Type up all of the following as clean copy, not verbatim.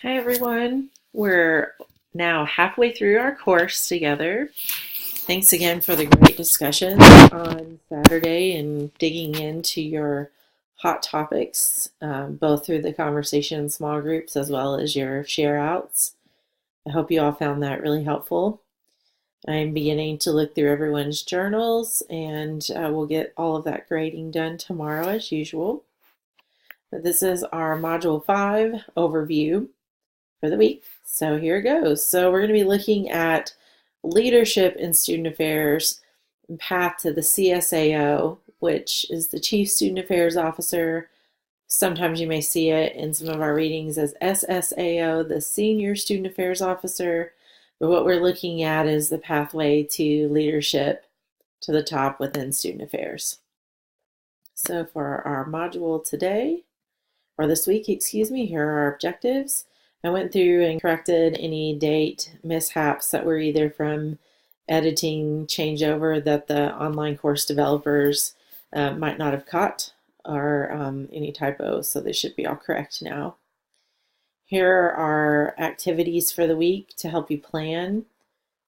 Hi everyone. We're now halfway through our course together. Thanks again for the great discussion on Saturday and digging into your hot topics, both through the conversation in small groups as well as your share outs. I hope you all found that really helpful. I'm beginning to look through everyone's journals and we'll get all of that grading done tomorrow as usual. But this is our Module 5 overview for the week. So here it goes. So we're going to be looking at leadership in student affairs and path to the CSAO, which is the Chief Student Affairs Officer. Sometimes you may see it in some of our readings as SSAO, the Senior Student Affairs Officer. But what we're looking at is the pathway to leadership to the top within student affairs. So for our module today, or this week, excuse me, here are our objectives. I went through and corrected any date mishaps that were either from editing changeover that the online course developers might not have caught, or any typos, so they should be all correct now. Here are our activities for the week to help you plan.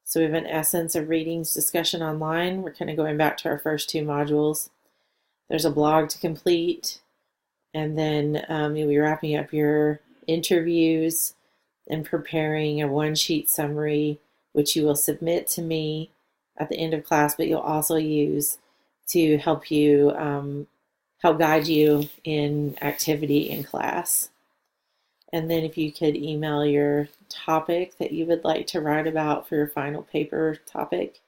So we have an essence of readings discussion online. We're kind of going back to our first two modules. There's a blog to complete, and then you'll be wrapping up your interviews and preparing a one-sheet summary, which you will submit to me at the end of class, but you'll also use to help guide you in activity in class. And then if you could email your topic that you would like to write about for your final paper topic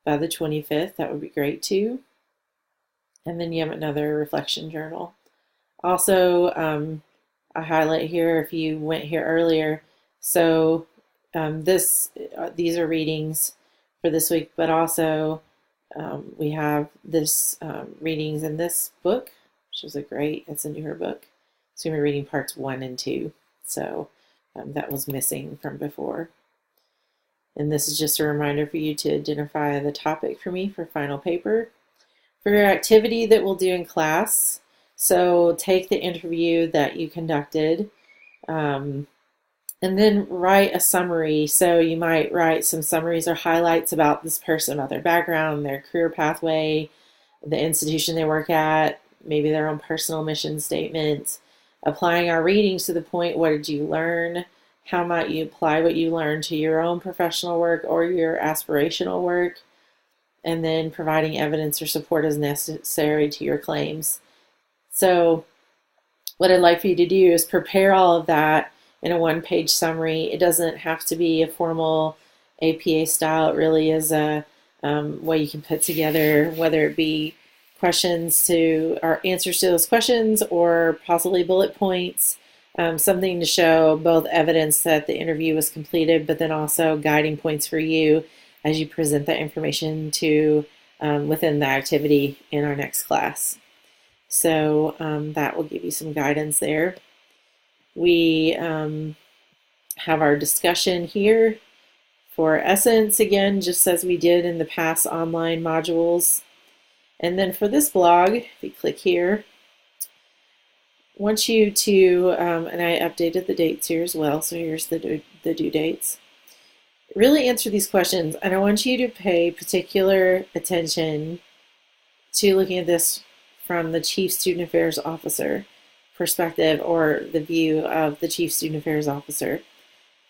by the 25th, that would be great too. And then you have another reflection journal. Also, I highlight here if you went here earlier. So these are readings for this week, but also we have this readings in this book, which is it's a newer book. So we're reading parts 1 and 2. So that was missing from before. And this is just a reminder for you to identify the topic for me for final paper. For your activity that we'll do in class, so take the interview that you conducted and then write a summary. So you might write some summaries or highlights about this person, about their background, their career pathway, the institution they work at, maybe their own personal mission statement. Applying our readings to the point, what did you learn? How might you apply what you learned to your own professional work or your aspirational work? And then providing evidence or support as necessary to your claims. So what I'd like for you to do is prepare all of that in a one-page summary. It doesn't have to be a formal APA style. It really is a way you can put together, whether it be questions to or answers to those questions or possibly bullet points, something to show both evidence that the interview was completed, but then also guiding points for you as you present that information to within the activity in our next class. So that will give you some guidance there. We have our discussion here for Essence, again, just as we did in the past online modules. And then for this blog, if you click here, I want you to, and I updated the dates here as well, so here's the due dates. Really answer these questions, and I want you to pay particular attention to looking at this from the Chief Student Affairs Officer perspective, or the view of the Chief Student Affairs Officer.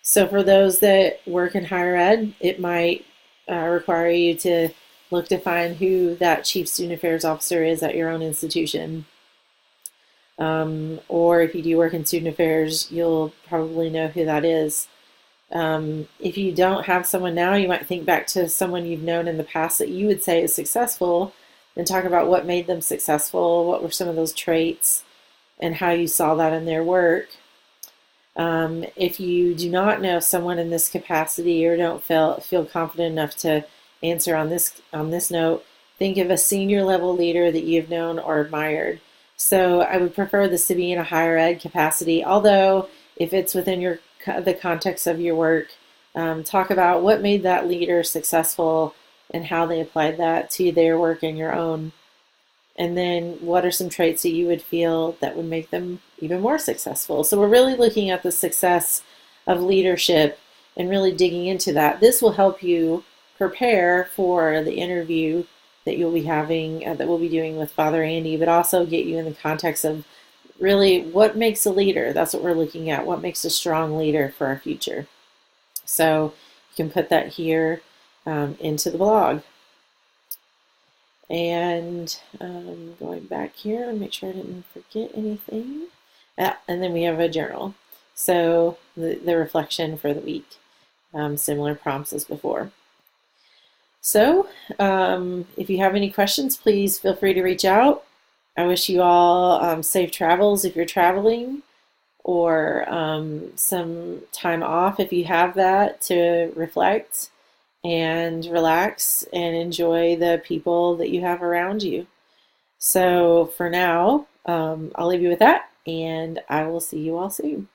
So for those that work in higher ed, it might require you to look to find who that Chief Student Affairs Officer is at your own institution. Or if you do work in student affairs, you'll probably know who that is. If you don't have someone now, you might think back to someone you've known in the past that you would say is successful and talk about what made them successful, what were some of those traits, and how you saw that in their work. If you do not know someone in this capacity or don't feel confident enough to answer on this note, think of a senior level leader that you've known or admired. So I would prefer this to be in a higher ed capacity, although if it's within the context of your work, talk about what made that leader successful and how they applied that to their work in your own And then what are some traits that you would feel that would make them even more successful? So we're really looking at the success of leadership and really digging into that. This will help you prepare for the interview that you'll be having, that we'll be doing with Father Andy, but also get you in the context of really what makes a leader. That's what we're looking at. What makes a strong leader for our future? So you can put that here into the blog. And going back here and make sure I didn't forget anything. And then we have a journal. So the reflection for the week. Similar prompts as before. So if you have any questions, please feel free to reach out. I wish you all safe travels if you're traveling, or some time off if you have that to reflect and relax and enjoy the people that you have around you. So for now, I'll leave you with that, and I will see you all soon.